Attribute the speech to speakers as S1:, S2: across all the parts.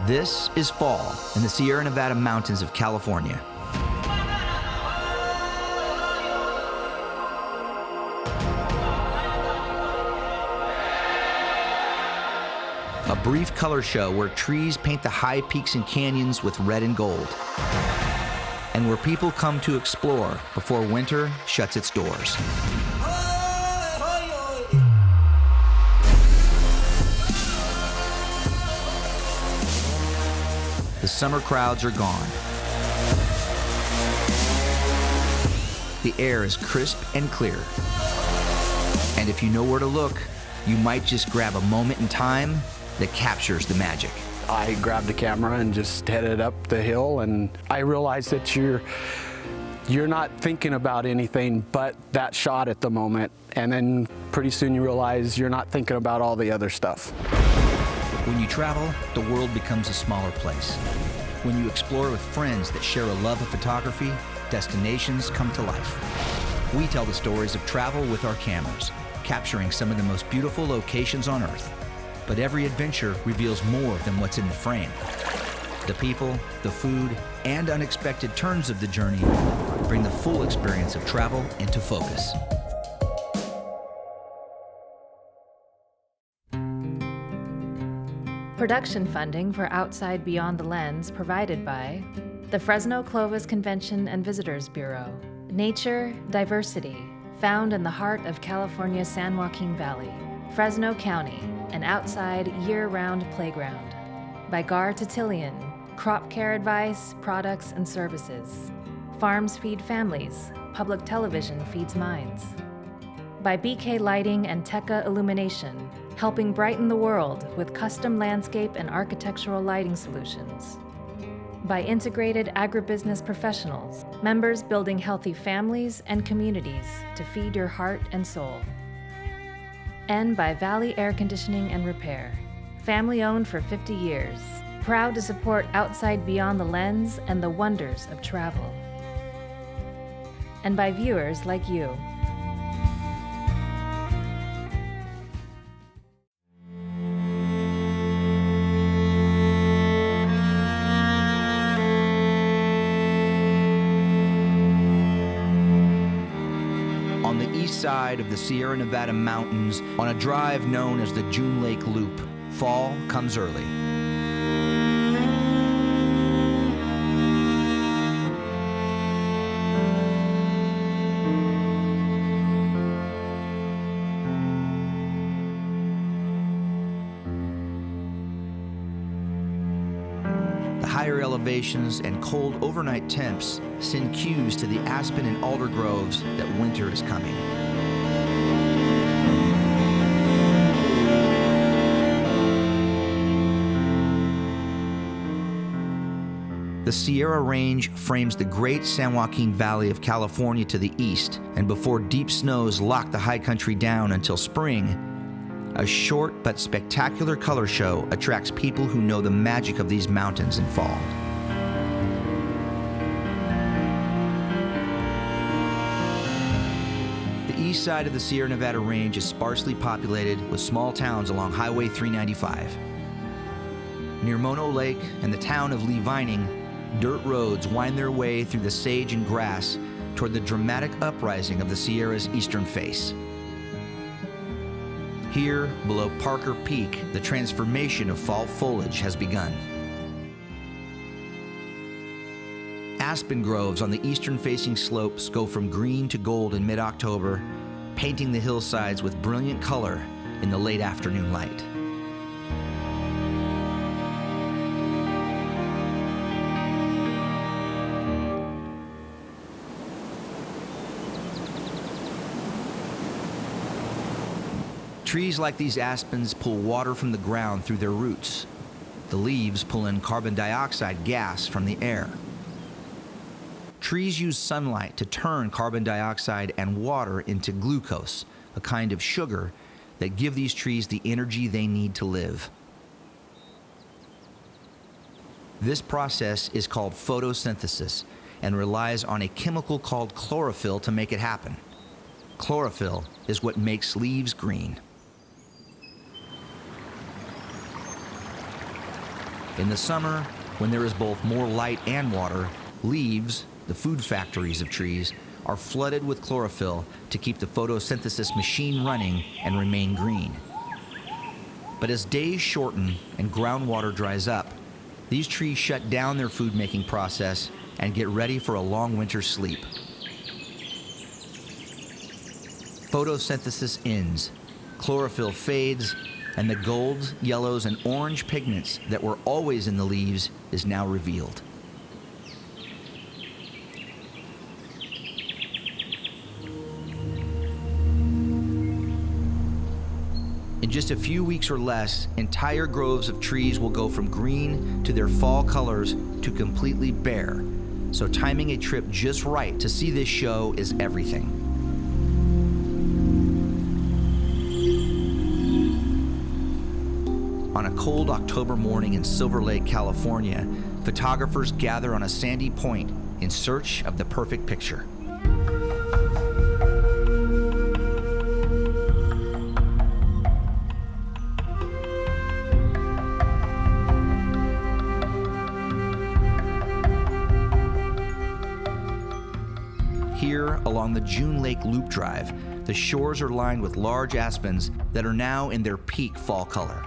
S1: This is fall in the Sierra Nevada mountains of California. A brief color show where trees paint the high peaks and canyons with red and gold, and where people come to explore before winter shuts its doors. The summer crowds are gone. The air is crisp and clear. And if you know where to look, you might just grab a moment in time that captures the magic.
S2: I grabbed a camera and just headed up the hill, and I realized that you're not thinking about anything but that shot at the moment, and then pretty soon you realize you're not thinking about all the other stuff.
S1: When you travel, the world becomes a smaller place. When you explore with friends that share a love of photography, destinations come to life. We tell the stories of travel with our cameras, capturing some of the most beautiful locations on Earth. But every adventure reveals more than what's in the frame. The people, the food, and unexpected turns of the journey bring the full experience of travel into focus.
S3: Production funding for Outside Beyond the Lens provided by the Fresno Clovis Convention and Visitors Bureau. Nature, diversity, found in the heart of California's San Joaquin Valley. Fresno County, an outside year-round playground. By Gar Titillion, crop care advice, products, and services. Farms feed families, public television feeds minds. By BK Lighting and Tekka Illumination, helping brighten the world with custom landscape and architectural lighting solutions. By Integrated Agribusiness Professionals, members building healthy families and communities to feed your heart and soul. And by Valley Air Conditioning and Repair, family-owned for 50 years, proud to support Outside Beyond the Lens and the wonders of travel. And by viewers like you.
S1: On the east side of the Sierra Nevada mountains, on a drive known as the June Lake Loop, fall comes early. The higher elevations and cold overnight temps send cues to the aspen and alder groves that winter is coming. The Sierra Range frames the great San Joaquin Valley of California to the east, and before deep snows lock the high country down until spring, a short but spectacular color show attracts people who know the magic of these mountains in fall. The east side of the Sierra Nevada Range is sparsely populated with small towns along Highway 395. Near Mono Lake and the town of Lee Vining, dirt roads wind their way through the sage and grass toward the dramatic uprising of the Sierra's eastern face. Here, below Parker Peak, the transformation of fall foliage has begun. Aspen groves on the eastern-facing slopes go from green to gold in mid-October, painting the hillsides with brilliant color in the late afternoon light. Trees like these aspens pull water from the ground through their roots. The leaves pull in carbon dioxide gas from the air. Trees use sunlight to turn carbon dioxide and water into glucose, a kind of sugar that give these trees the energy they need to live. This process is called photosynthesis and relies on a chemical called chlorophyll to make it happen. Chlorophyll is what makes leaves green. In the summer, when there is both more light and water, leaves, the food factories of trees, are flooded with chlorophyll to keep the photosynthesis machine running and remain green. But as days shorten and groundwater dries up, these trees shut down their food-making process and get ready for a long winter sleep. Photosynthesis ends, chlorophyll fades, and the golds, yellows, and orange pigments that were always in the leaves is now revealed. In just a few weeks or less, entire groves of trees will go from green to their fall colors to completely bare. So timing a trip just right to see this show is everything. On a cold October morning in Silver Lake, California, photographers gather on a sandy point in search of the perfect picture. Here, along the June Lake Loop Drive, the shores are lined with large aspens that are now in their peak fall color.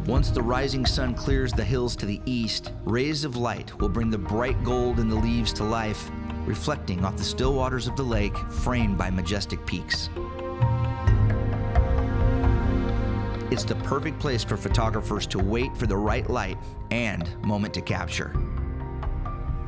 S1: Once the rising sun clears the hills to the east, rays of light will bring the bright gold in the leaves to life, reflecting off the still waters of the lake framed by majestic peaks. It's the perfect place for photographers to wait for the right light and moment to capture.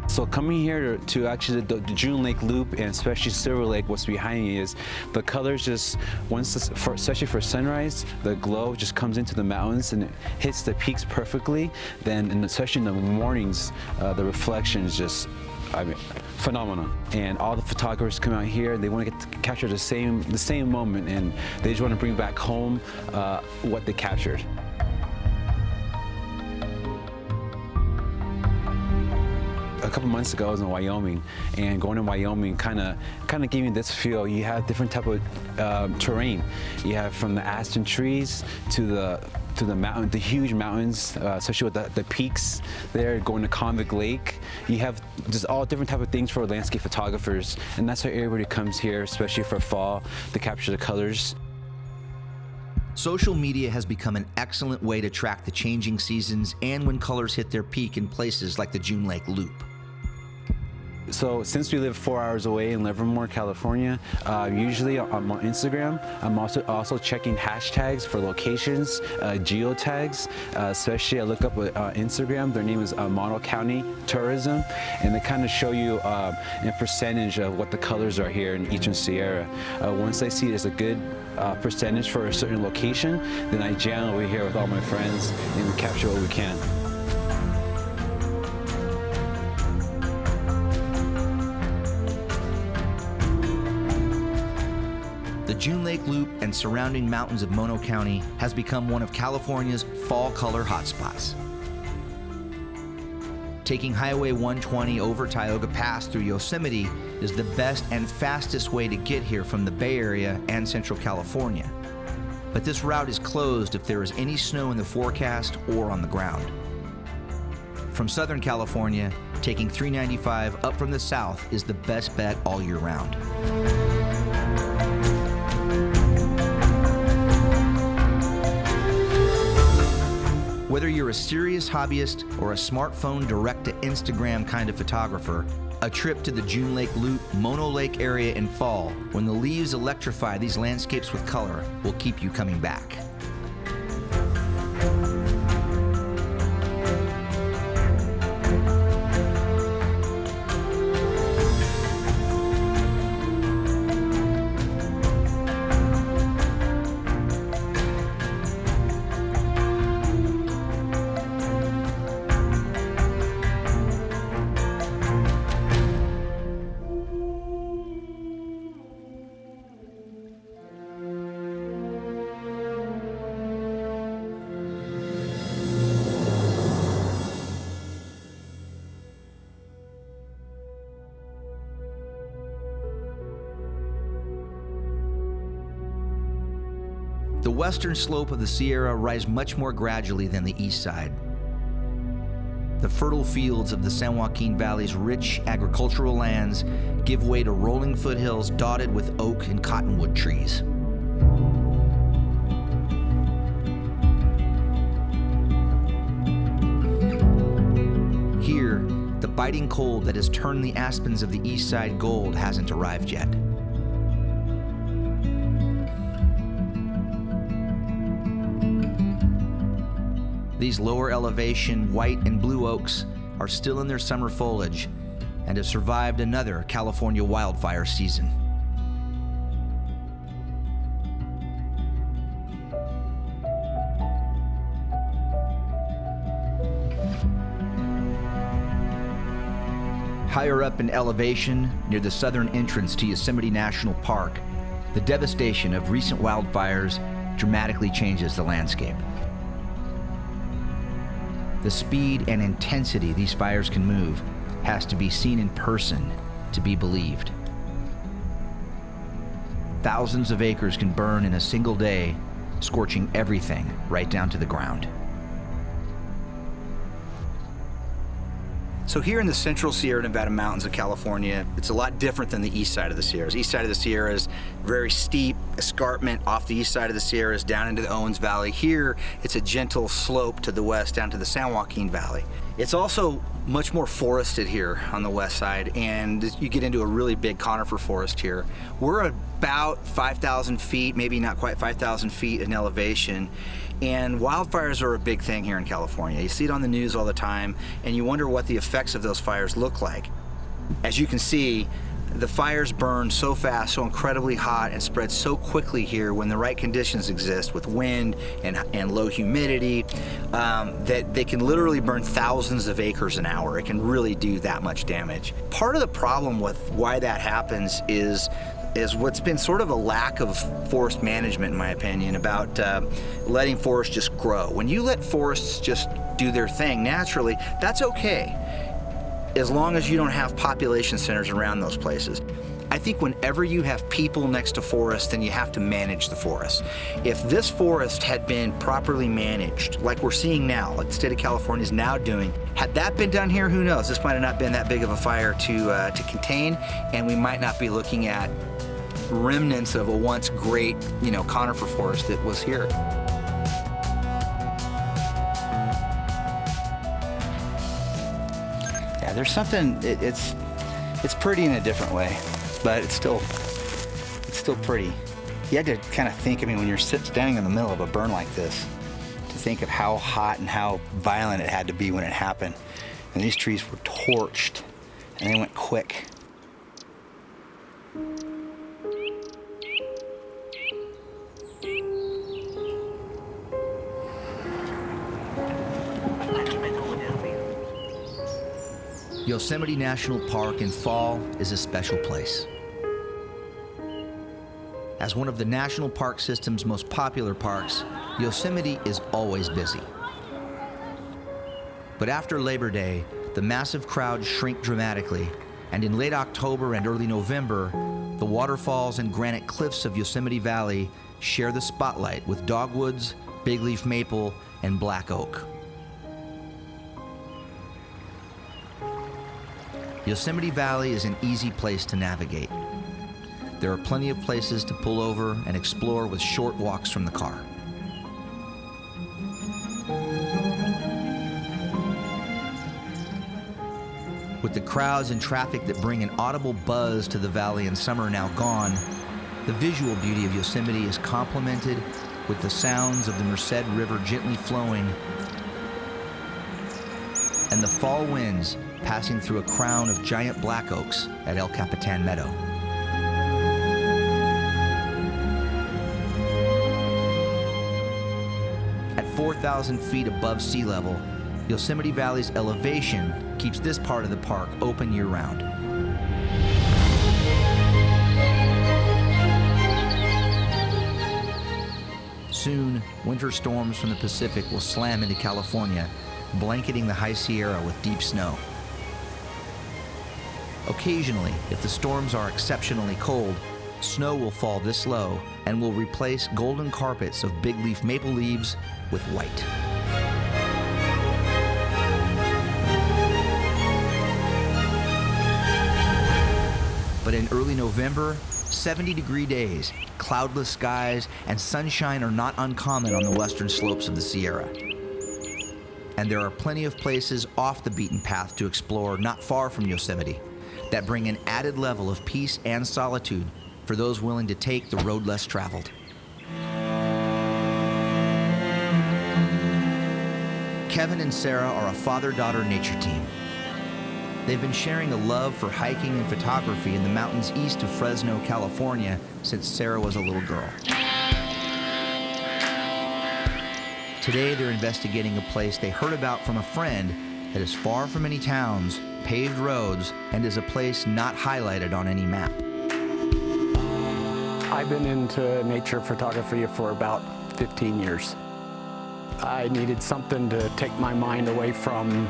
S4: So coming here to actually the June Lake Loop, and especially Silver Lake, what's behind me is the colors just, especially for sunrise, the glow just comes into the mountains and it hits the peaks perfectly. Then, and especially in the mornings, the reflection is just, phenomenal. And all the photographers come out here, they want to get to capture the same moment, and they just want to bring back home what they captured. A couple months ago, I was in Wyoming, and going to Wyoming kind of gave me this feel. You have different type of terrain. You have from the aspen trees to the mountain, the huge mountains, especially with the peaks there, going to Convict Lake. You have just all different type of things for landscape photographers, and that's why everybody comes here, especially for fall, to capture the colors.
S1: Social media has become an excellent way to track the changing seasons and when colors hit their peak in places like the June Lake Loop.
S4: So since we live 4 hours away in Livermore, California, usually I'm on Instagram. I'm also checking hashtags for locations, geotags. Especially I look up Instagram. Their name is Mono County Tourism, and they kind of show you in percentage of what the colors are here in each Sierra. Once I see there's a good percentage for a certain location, then I jam over here with all my friends and capture what we can.
S1: The June Lake Loop and surrounding mountains of Mono County has become one of California's fall color hotspots. Taking Highway 120 over Tioga Pass through Yosemite is the best and fastest way to get here from the Bay Area and Central California. But this route is closed if there is any snow in the forecast or on the ground. From Southern California, taking 395 up from the south is the best bet all year round. Whether you're a serious hobbyist or a smartphone direct-to-Instagram kind of photographer, a trip to the June Lake Loop, Mono Lake area in fall, when the leaves electrify these landscapes with color, will keep you coming back. The western slope of the Sierra rise much more gradually than the east side. The fertile fields of the San Joaquin Valley's rich agricultural lands give way to rolling foothills dotted with oak and cottonwood trees. Here, the biting cold that has turned the aspens of the east side gold hasn't arrived yet. These lower elevation white and blue oaks are still in their summer foliage and have survived another California wildfire season. Higher up in elevation, near the southern entrance to Yosemite National Park, the devastation of recent wildfires dramatically changes the landscape. The speed and intensity these fires can move has to be seen in person to be believed. Thousands of acres can burn in a single day, scorching everything right down to the ground. So here in the central Sierra Nevada mountains of California, it's a lot different than the east side of the Sierras. East side of the Sierra is very steep escarpment off the east side of the Sierras down into the Owens Valley. Here, it's a gentle slope to the west down to the San Joaquin Valley. It's also much more forested here on the west side, and you get into a really big conifer forest here. We're about 5,000 feet, maybe not quite 5,000 feet in elevation. And wildfires are a big thing here in California. You see it on the news all the time, and you wonder what the effects of those fires look like. As you can see, the fires burn so fast, so incredibly hot, and spread so quickly here when the right conditions exist with wind and low humidity, that they can literally burn thousands of acres an hour. It can really do that much damage. Part of the problem with why that happens is what's been sort of a lack of forest management, in my opinion, about letting forests just grow. When you let forests just do their thing naturally, that's okay, as long as you don't have population centers around those places. I think whenever you have people next to forests, then you have to manage the forest. If this forest had been properly managed, like we're seeing now, like the state of California is now doing, had that been done here, who knows? This might have not been that big of a fire to contain, and we might not be looking at remnants of a once great, conifer forest that was here. Yeah, there's something, it's pretty in a different way, but it's still pretty. You had to kind of think, when you're standing in the middle of a burn like this, to think of how hot and how violent it had to be when it happened. And these trees were torched, and they went quick. Yosemite National Park in fall is a special place. As one of the National Park System's most popular parks, Yosemite is always busy. But after Labor Day, the massive crowds shrink dramatically, and in late October and early November, the waterfalls and granite cliffs of Yosemite Valley share the spotlight with dogwoods, bigleaf maple, and black oak. Yosemite Valley is an easy place to navigate. There are plenty of places to pull over and explore with short walks from the car. With the crowds and traffic that bring an audible buzz to the valley in summer now gone, the visual beauty of Yosemite is complemented with the sounds of the Merced River gently flowing and the fall winds passing through a crown of giant black oaks at El Capitan Meadow. At 4,000 feet above sea level, Yosemite Valley's elevation keeps this part of the park open year-round. Soon, winter storms from the Pacific will slam into California, blanketing the High Sierra with deep snow. Occasionally, if the storms are exceptionally cold, snow will fall this low and will replace golden carpets of big leaf maple leaves with white. But in early November, 70-degree days, cloudless skies, and sunshine are not uncommon on the western slopes of the Sierra. And there are plenty of places off the beaten path to explore not far from Yosemite that bring an added level of peace and solitude for those willing to take the road less traveled. Kevin and Sarah are a father-daughter nature team. They've been sharing a love for hiking and photography in the mountains east of Fresno, California, since Sarah was a little girl. Today, they're investigating a place they heard about from a friend that is far from any towns, paved roads, and is a place not highlighted on any map.
S2: I've been into nature photography for about 15 years. I needed something to take my mind away from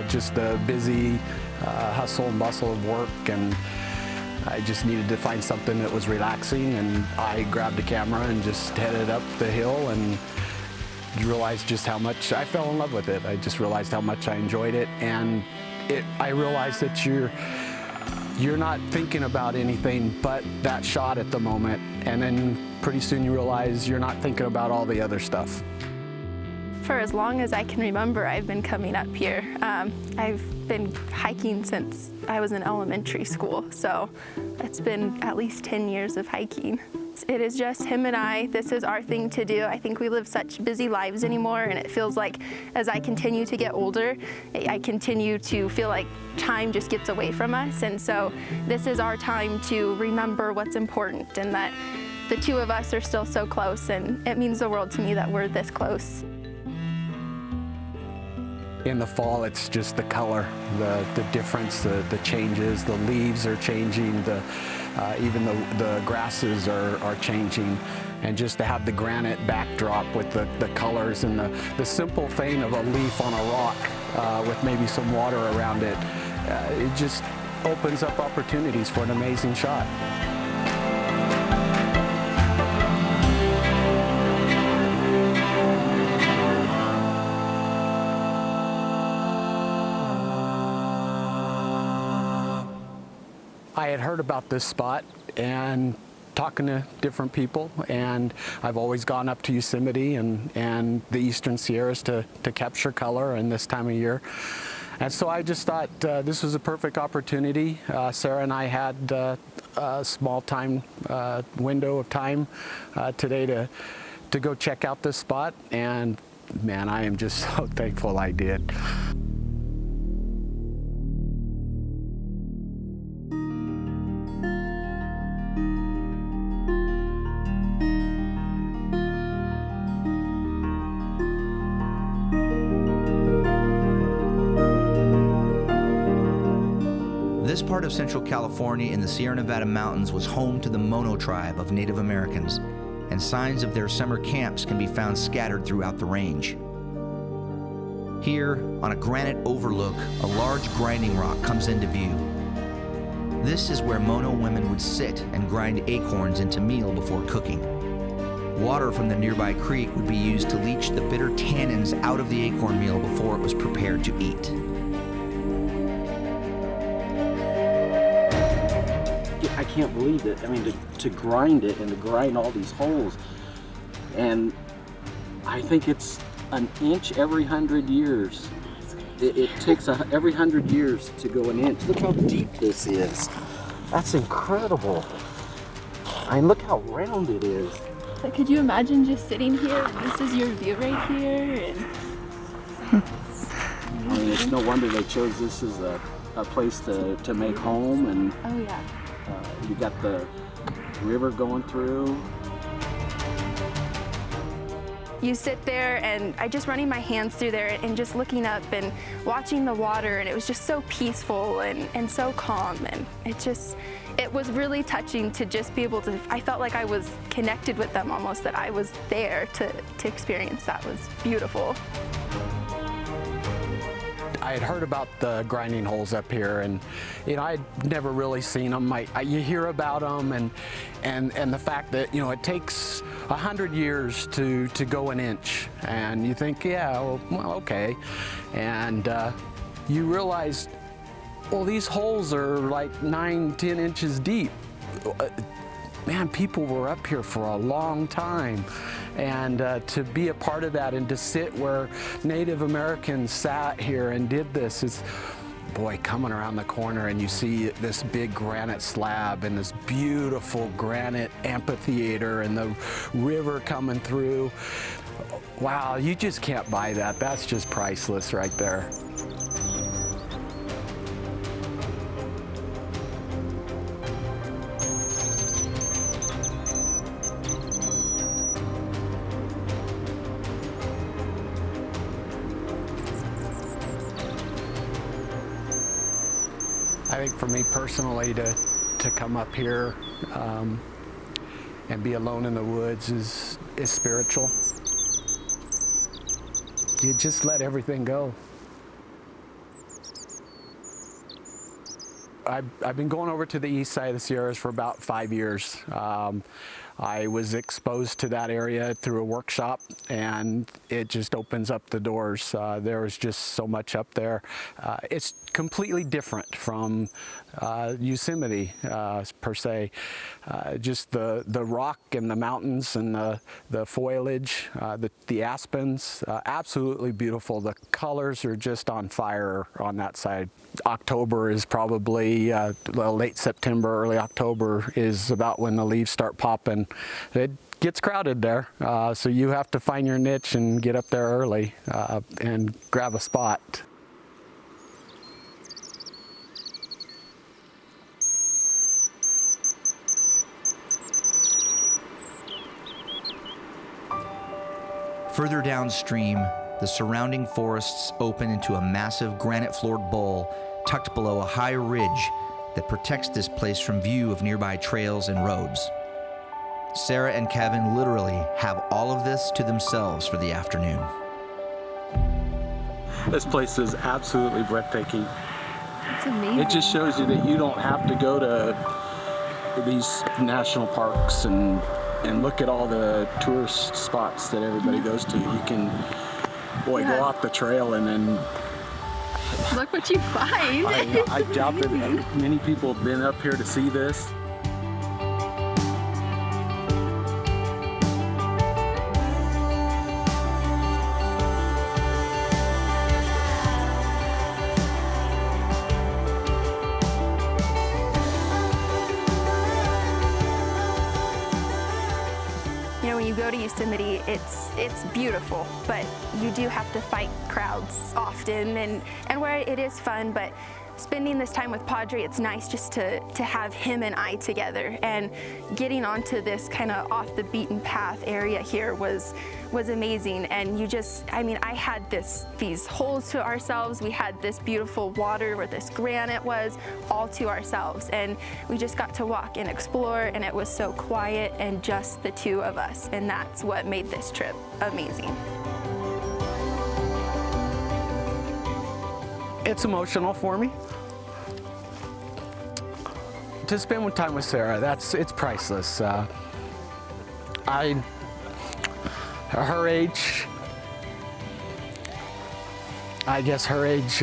S2: just the busy hustle and bustle of work, and I just needed to find something that was relaxing, and I grabbed a camera and just headed up the hill and realized just how much I fell in love with it. I just realized how much I enjoyed it, and I realized that you're not thinking about anything but that shot at the moment, and then pretty soon you realize you're not thinking about all the other stuff.
S5: For as long as I can remember, I've been coming up here. I've been hiking since I was in elementary school, so it's been at least 10 years of hiking. It is just him and I. This is our thing to do. I think we live such busy lives anymore, and it feels like as I continue to get older, I continue to feel like time just gets away from us, and so this is our time to remember what's important and that the two of us are still so close, and it means the world to me that we're this close.
S2: In the fall, it's just the color, the difference, the changes. The leaves are changing, even the grasses are changing. And just to have the granite backdrop with the colors and the simple thing of a leaf on a rock with maybe some water around it, it just opens up opportunities for an amazing shot. I had heard about this spot and talking to different people, and I've always gone up to Yosemite and the Eastern Sierras to capture color in this time of year. And so I just thought this was a perfect opportunity. Sarah and I had a small time window of time today to go check out this spot, and man, I am just so thankful I did.
S1: This part of Central California in the Sierra Nevada mountains was home to the Mono tribe of Native Americans, and signs of their summer camps can be found scattered throughout the range. Here, on a granite overlook, a large grinding rock comes into view. This is where Mono women would sit and grind acorns into meal before cooking. Water from the nearby creek would be used to leach the bitter tannins out of the acorn meal before it was prepared to eat.
S6: I can't believe it. I mean, to grind it and to grind all these holes, and I think it's an inch every 100 years. It takes every 100 years to go an inch. Look how deep this is. That's incredible. I mean, look how round it is.
S5: But could you imagine just sitting here and this is your view right here? And
S6: I mean, it's no wonder they chose this as a place to make home, and
S5: oh yeah.
S6: You got the river going through.
S5: You sit there, and I just running my hands through there and just looking up and watching the water, and it was just so peaceful and so calm, and it was really touching to just be able to, I felt like I was connected with them almost, that I was there to experience that. Was beautiful.
S2: I I had heard about the grinding holes up here, and I'd never really seen them. You hear about them, and the fact that it takes 100 years to go an inch, and you think, yeah, well, okay, and you realize, well, these holes are like 9-10 inches deep. Man, people were up here for a long time, and to be a part of that and to sit where Native Americans sat here and did this is, boy, coming around the corner and you see this big granite slab and this beautiful granite amphitheater and the river coming through. Wow, you just can't buy that. That's just priceless right there. I think for me personally, to come up here and be alone in the woods is spiritual. You just let everything go. I've been going over to the east side of the Sierras for about 5 years. I was exposed to that area through a workshop, and it just opens up the doors. There is just so much up there. It's completely different from Yosemite per se. Just the rock and the mountains and the foliage, the aspens, absolutely beautiful. The colors are just on fire on that side. October is probably, late September, early October is about when the leaves start popping. It gets crowded there, so you have to find your niche and get up there early and grab a spot.
S1: Further downstream, the surrounding forests open into a massive granite-floored bowl tucked below a high ridge that protects this place from view of nearby trails and roads. Sarah and Kevin literally have all of this to themselves for the afternoon.
S6: This place is absolutely breathtaking.
S5: It's amazing.
S6: It just shows you that you don't have to go to these national parks and look at all the tourist spots that everybody goes to. You can, go off the trail and then...
S5: Look what you find.
S6: I doubt that many people have been up here to see this.
S5: When you go to Yosemite, it's beautiful, but you do have to fight crowds often, and where it is fun, but spending this time with Padre, it's nice just to have him and I together, and getting onto this kind of off the beaten path area here was amazing. And I had these holes to ourselves. We had this beautiful water where this granite was, all to ourselves, and we just got to walk and explore, and it was so quiet and just the two of us, and that's what made this trip amazing.
S2: It's emotional for me. To spend time with Sarah, it's priceless. Her age, I guess her age,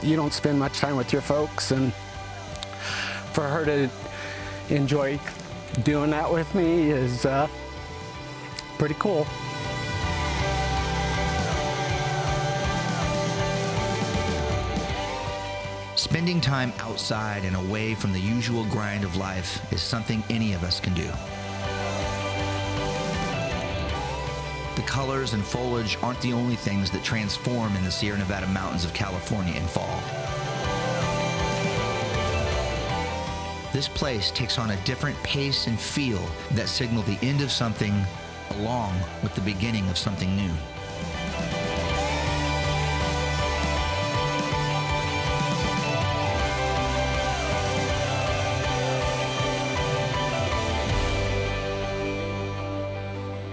S2: you don't spend much time with your folks, and for her to enjoy doing that with me is pretty cool.
S1: Spending time outside and away from the usual grind of life is something any of us can do. The colors and foliage aren't the only things that transform in the Sierra Nevada mountains of California in fall. This place takes on a different pace and feel that signal the end of something along with the beginning of something new.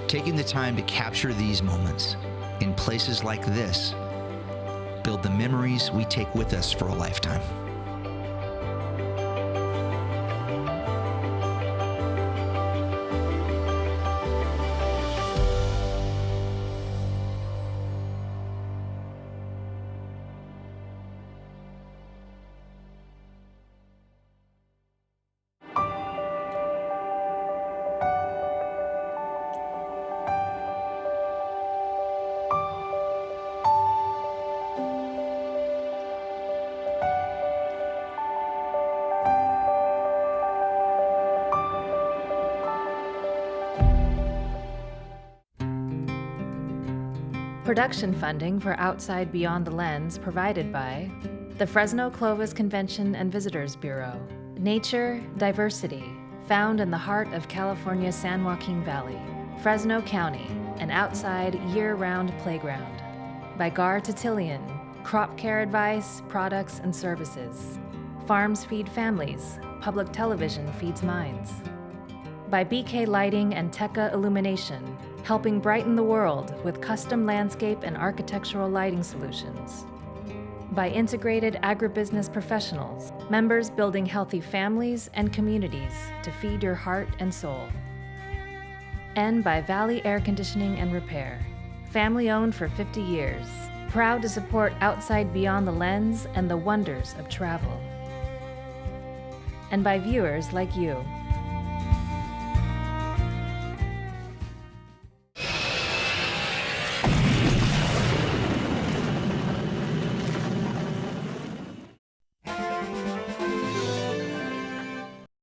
S1: Taking the time to capture these moments in places like this build the memories we take with us for a lifetime.
S3: Production funding for Outside Beyond the Lens provided by the Fresno Clovis Convention and Visitors Bureau. Nature, diversity, found in the heart of California's San Joaquin Valley. Fresno County, an outside year-round playground. By Gar Titillion, crop care advice, products, and services. Farms feed families, public television feeds minds. By BK Lighting and Tekka Illumination, helping brighten the world with custom landscape and architectural lighting solutions. By Integrated Agribusiness Professionals, members building healthy families and communities to feed your heart and soul. And by Valley Air Conditioning and Repair, family-owned for 50 years, proud to support Outside Beyond the Lens and the wonders of travel. And by viewers like you.